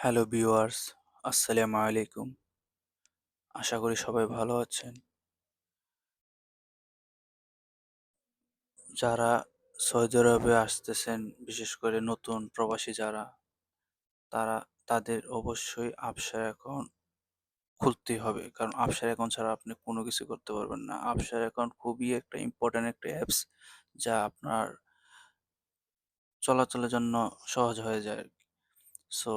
Hello viewers, আসসালামু আলাইকুম। আশা করি সবাই ভালো আছেন। যারা সৌদি আরবে আসতেছেন, বিশেষ করে নতুন প্রবাসী যারা, তারা তাদের অবশ্যই আবসার অ্যাকাউন্ট খুলতেই হবে। কারণ আবসার অ্যাকাউন্ট ছাড়া আপনি কোনো কিছু করতে পারবেন না। আবসার অ্যাকাউন্ট খুবই একটা ইম্পোর্টেন্ট একটা অ্যাপস, যা আপনার চলাচলের জন্য সহজ হয়ে যায় আরকি। সো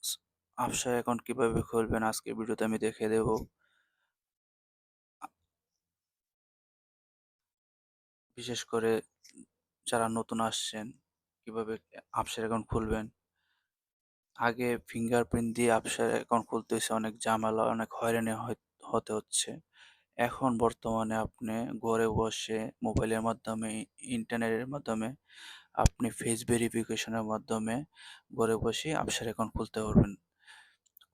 স আবসার অ্যাকাউন্ট কিভাবে খুলবেন আজকের ভিডিওতে আমি দেখিয়ে দেব। আ বিশেষ করে যারা নতুন আসছেন, কিভাবে আবসার অ্যাকাউন্ট খুলবেন। আগে ফিঙ্গারপ্রিন্ট দিয়ে আবসার অ্যাকাউন্ট খুলতে হইছে, অনেক ঝামেলা, অনেক হয়রানি হতে হচ্ছে। এখন বর্তমানে আপনি ঘরে বসে মোবাইলের মাধ্যমে, ইন্টারনেটের মাধ্যমে আপনি ফেস ভেরিফিকেশনের মাধ্যমে ঘরে বসেই আবসার অ্যাকাউন্ট খুলতে পারবেন।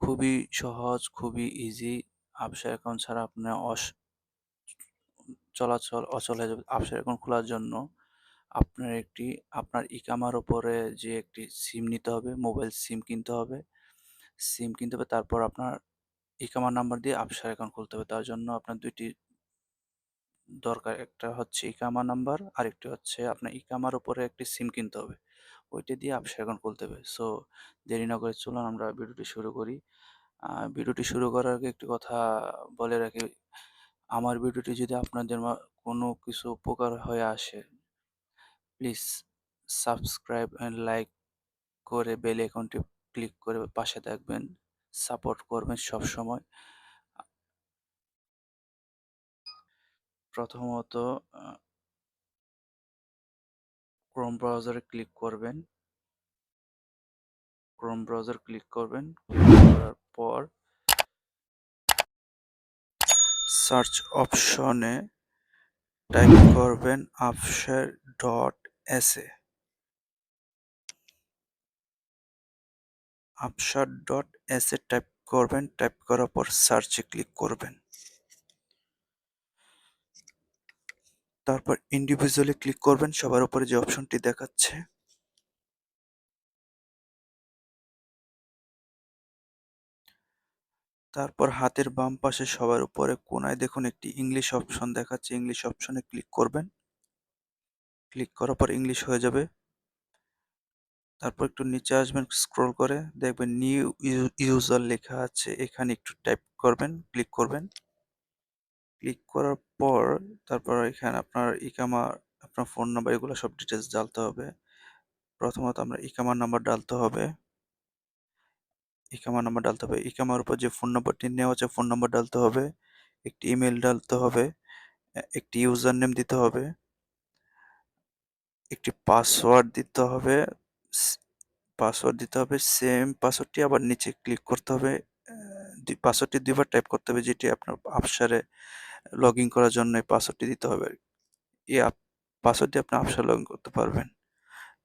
খুবই সহজ, খুবই ইজি। আবসার অ্যাকাউন্ট ছাড়া আপনার চলাচল অচল হয়ে যাবে। আবসার অ্যাকাউন্ট খোলার জন্য আপনার ইকামার উপরে যে একটি সিম নিতে হবে, মোবাইল সিম কিনতে হবে। সিম কিনতে হবে, তারপর আপনার ইকামা নাম্বার দিয়ে আবসার অ্যাকাউন্ট খুলতে হবে। তার জন্য আপনার ২ টি দরকার। একটা হচ্ছে ইকামা নাম্বার, আরেকটি হচ্ছে আপনার ইকামার উপরে একটি সিম কিনতে হবে। ওইটা দিয়ে আবসার অ্যাকাউন্ট খুলতে হবে। সো দেরি না করে চলুন আমরা ভিডিওটি শুরু করি। ভিডিওটি শুরু করার আগে একটি কথা বলে রাখি, আমার ভিডিওটি যদি আপনাদের কোনো কিছু উপকার হয়ে আসে, প্লিজ সাবস্ক্রাইব অ্যান্ড লাইক করে বেল আইকনটি ক্লিক করে পাশে থাকবেন। সাপোর্ট করবেন সবসময়। আ প্রথমত আ ক্রোম ব্রাউজারে ক্লিক করবেন। ক্রোম ব্রাউজার ক্লিক করবেন। ক্লিক করার পর সার্চ অপশনে টাইপ করবেন afshar.sa। afshar.sa টাইপ করবেন। টাইপ করার পর সার্চে ক্লিক করবেন। তারপর ইন্ডিভিজুয়ালি ক্লিক করবেন, সবার উপরে যে অপশনটি দেখাচ্ছে। তারপর হাতের বাম পাশে সবার উপরে কোণায় দেখুন একটি ইংলিশ অপশন দেখাচ্ছে। ইংলিশ অপশনে ক্লিক করবেন। ক্লিক করার পর ইংলিশ হয়ে যাবে। তারপর একটু নিচে আসবেন, স্ক্রল করে দেখবেন নিউ ইউজার লেখা আছে। এখানে একটু টাইপ করবেন, ক্লিক করবেন। ক্লিক করার পর তারপর এখানে আপনার ফোন নাম্বার, এগুলো সব ডিটেলস ডালতে হবে। প্রথমত আমরা ইকামার নাম্বার ডালতে হবে। ইকামার উপর যে ফোন নাম্বারটি নেওয়া আছে ফোন নাম্বার ডালতে হবে। একটি ইমেল ডালতে হবে। একটি ইউজার নেম দিতে হবে। একটি পাসওয়ার্ড দিতে হবে। স- পাসওয়ার্ড দিতে হবে। সেম পাসওয়ার্ডটি আবার নিচে ক্লিক করতে হবে। পাসওয়ার্ডটি দুইবার টাইপ করতে হবে, যেটি আপনার আবসারে লগ ইন করার জন্য এই পাসওয়ার্ডটি দিতে হবে। এই পাসওয়ার্ড দিয়ে আপনি আবসার লগ ইন করতে পারবেন।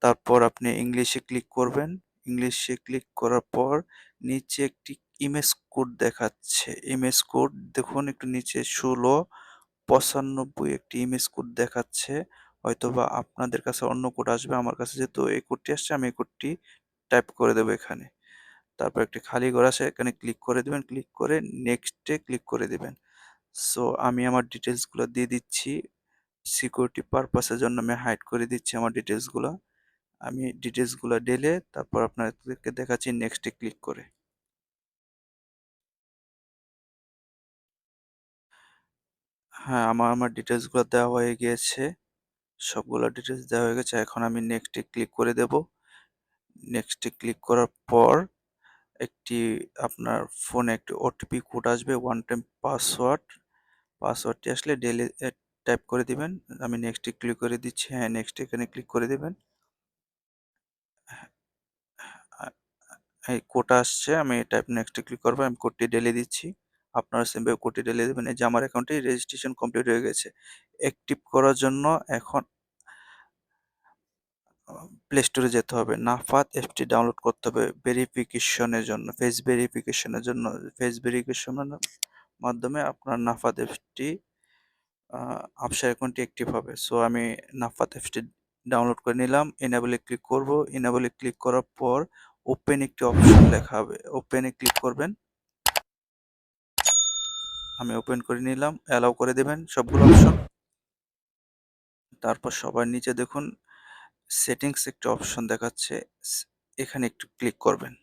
তারপর আপনি ইংলিশে ক্লিক করবেন। ইংলিশে ক্লিক করার পর নিচে একটি ইমেজ কোড দেখাচ্ছে। ইমেজ কোড দেখুন একটু নিচে ১৬৯৫ একটি ইমেজ কোড দেখাচ্ছে। হয়তোবা আপনাদের কাছে অন্য কোড আসবে। আমার কাছে যেহেতু এই কোডটি আসছে, আমি এই কোডটি টাইপ করে দেবো এখানে। তারপর একটি খালি ঘর আছে, এখানে ক্লিক করে দিবেন। ক্লিক করে নেক্সটে ক্লিক করে দিবেন। সো আমি আমার ডিটেইলসগুলো দিয়ে দিচ্ছি। সিকিউরিটি পারপাসের জন্য আমি হাইড করে দিচ্ছি আমার ডিটেইলসগুলো। আমি ডিটেইলসগুলো ঢেলে তারপর আপনাদেরকে দেখাচ্ছি নেক্সটে ক্লিক করে। হ্যাঁ, আমার ডিটেইলসগুলো দেওয়া হয়ে গিয়েছে। সবগুলো ডিটেইলস দেওয়া হয়ে গেছে। এখন আমি নেক্সটে ক্লিক করে দেব। নেক্সটে ক্লিক করার পর একটি আপনার ফোনে একটি ওটিপি কোড আসবে, ওয়ান টাইম পাসওয়ার্ড। পাসওয়ার্ডটি আসলে টাইপ করে দিবেন। আমি নেক্সটে ক্লিক করে দিচ্ছি। হ্যাঁ, নেক্সট এখানে ক্লিক করে দিবেন। আ এই কোড আসছে, আমি টাইপ নেক্সট এ ক্লিক করব। আমি কোডটি ঢেলে দিচ্ছি। আপনারা সেম ভাবে কোডটি ঢেলে দিবেন। এই যে আমার অ্যাকাউন্টটি রেজিস্ট্রেশন কমপ্লিট হয়ে গেছে। অ্যাক্টিভ করার জন্য এখন প্লে স্টোরে যেতে হবে। নাফাত অ্যাপটি ডাউনলোড করতে হবে ভেরিফিকেশনের জন্য, ফেস ভেরিফিকেশনের জন্য। ফেস ভেরিফিকেশনের মাধ্যমে আপনার নাফাত অ্যাপটি আবসার অ্যাকাউন্টটি অ্যাক্টিভ হবে। সো আমি নাফাত অ্যাপসটি ডাউনলোড করে নিলাম। এনেবল এ ক্লিক করব। এনেবল এ ক্লিক করার পর ওপেন একটি অপশন লেখা হবে, ওপেনে ক্লিক করবেন। আমি ওপেন করে নিলাম, অ্যালাউ করে দেবেন সবগুলো অপশন। তারপর সবার নিচে দেখুন সেটিংস একটা অপশন দেখাচ্ছে, এখানে একটু ক্লিক করবেন।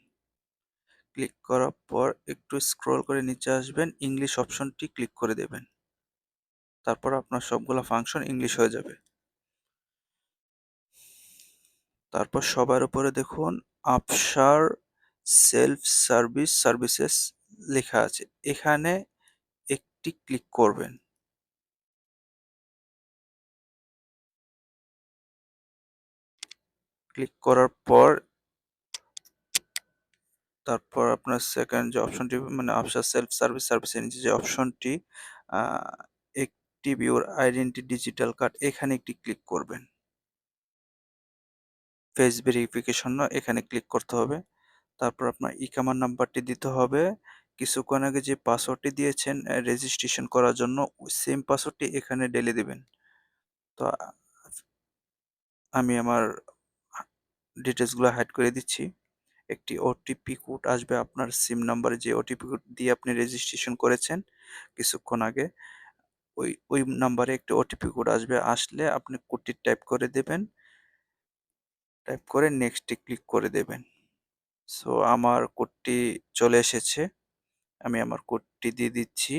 ক্লিক করার পর একটু স্ক্রল করে নিচে আসবেন, ইংলিশ অপশনটি ক্লিক করে দেবেন। তারপর আপনার সবগুলো ফাংশন ইংলিশ হয়ে যাবে। তারপর সবার উপরে দেখুন আফসার সেলফ সার্ভিস সার্ভিসেস লেখা আছে, এখানে একটি ক্লিক করবেন। ক্লিক করার পর তারপর আপনার সেকেন্ড যে অপশনটি মানে আফসার সেলফ সার্ভিস সার্ভিসের নিচে যে অপশনটি active your identity digital card, এখানে একটি ক্লিক করবেন। ফেস ভেরিফিকেশন এখানে ক্লিক করতে হবে। তারপর আপনার ইকামার নাম্বারটি দিতে হবে। কিছুক্ষণ আগে যে পাসওয়ার্ডটি দিয়েছেন রেজিস্ট্রেশন করার জন্য, ওই সেম পাসওয়ার্ডটি এখানে ঢেলে দিবেন। তো আমি আমার ডিটেলসগুলো হাইড করে দিচ্ছি। একটি ওটিপি কোড আসবে আপনার সিম নাম্বারে, যে ওটিপি কোড দিয়ে আপনি রেজিস্ট্রেশন করেছেন কিছুক্ষণ আগে, ওই নাম্বারে একটি ওটিপি কোড আসবে। আসলে আপনি কোডটি টাইপ করে দেবেন, টাইপ করে নেক্সটে ক্লিক করে দেবেন। সো আমার কোডটি চলে এসেছে, আমি আমার কোডটি দিয়ে দিচ্ছি।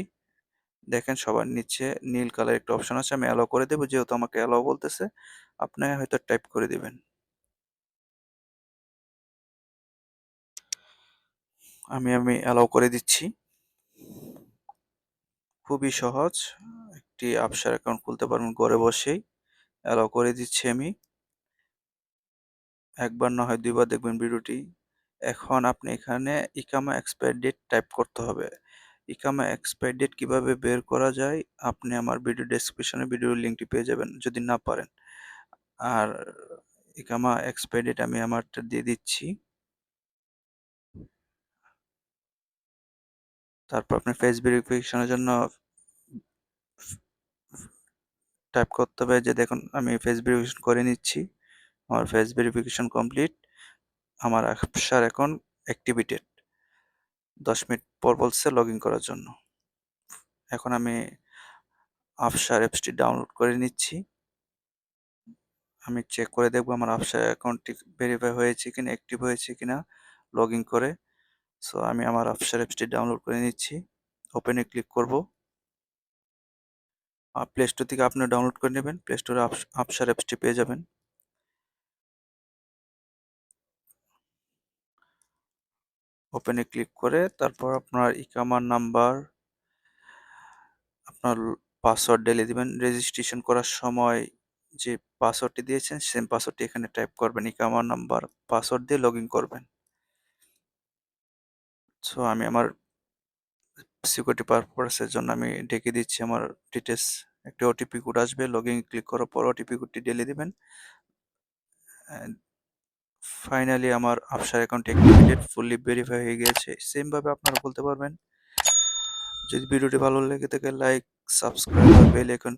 দেখেন সবার নিচে নীল কালার একটা অপশন আছে, আমি অ্যালাউ করে দেবো, যেহেতু আমাকে অ্যালাউ বলতেছে, আপনি হয়তো টাইপ করে দেবেন। আমি অ্যালাউ করে দিচ্ছি। খুবই সহজ, একটি আফসার অ্যাকাউন্ট খুলতে পারবেন ঘরে বসেই। অ্যালাউ করে দিচ্ছি আমি। একবার না হয় দুইবার দেখবেন ভিডিওটি। এখন আপনি এখানে ইকামা এক্সপায়ার ডেট টাইপ করতে হবে। ইকামা এক্সপায়ার ডেট কীভাবে বের করা যায়, আপনি আমার ভিডিও ডেসক্রিপশনে ভিডিওর লিঙ্কটি পেয়ে যাবেন যদি না পারেন। আর ইকামা এক্সপায়ার ডেট আমি আমারটা দিয়ে দিচ্ছি। তারপর আপনি ফেস ভেরিফিকেশনের জন্য টাইপ করতে হবে, যে দেখুন আমি ফেস ভেরিফিকেশন করে নিচ্ছি। আমার ফেস ভেরিফিকেশন কমপ্লিট। আমার আফসার অ্যাকাউন্ট অ্যাক্টিভেটেড। 10 মিনিট পর বলছে লগ ইন করার জন্য। এখন আমি আফসার অ্যাপসটি ডাউনলোড করে নিচ্ছি। আমি চেক করে দেখবো আমার আফসার অ্যাকাউন্টটি ভেরিফাই হয়েছে কিনা, অ্যাক্টিভ হয়েছে কিনা লগ ইন করে। সো আমি আমার আফসার অ্যাপসটি ডাউনলোড করে নিচ্ছি। ওপেনে ক্লিক করব। প্লে স্টোর থেকে আপনি ডাউনলোড করে নেবেন, প্লে স্টোরে আফসার অ্যাপসটি পেয়ে যাবেন। ওপেনে ক্লিক করে তারপর আপনার ইকামার নাম্বার, আপনার পাসওয়ার্ড ঢেলে দিবেন। রেজিস্ট্রেশন করার সময় যে পাসওয়ার্ডটি দিয়েছেন সেম পাসওয়ার্ডটি এখানে টাইপ করবেন, ইকামার নাম্বার পাসওয়ার্ড দিয়ে লগ ইন করবেন। সো আমি আমার সিকিউরিটি পারপাসের জন্য আমি ঢেকে দিচ্ছি আমার ডিটেলস। একটা ওটিপি কোড আসবে, লগ ইন ক্লিক করার পর ওটিপি কোডটি ঢেলে দিবেন। ফাইনালি আমার Afsar account activated, fully verify হয়ে গিয়েছে। সেমভাবে আপনারা বলতে পারবেন। যদি ভিডিওটি ভালো লেগে থাকে লাইক, সাবস্ক্রাইব আর বেল আইকন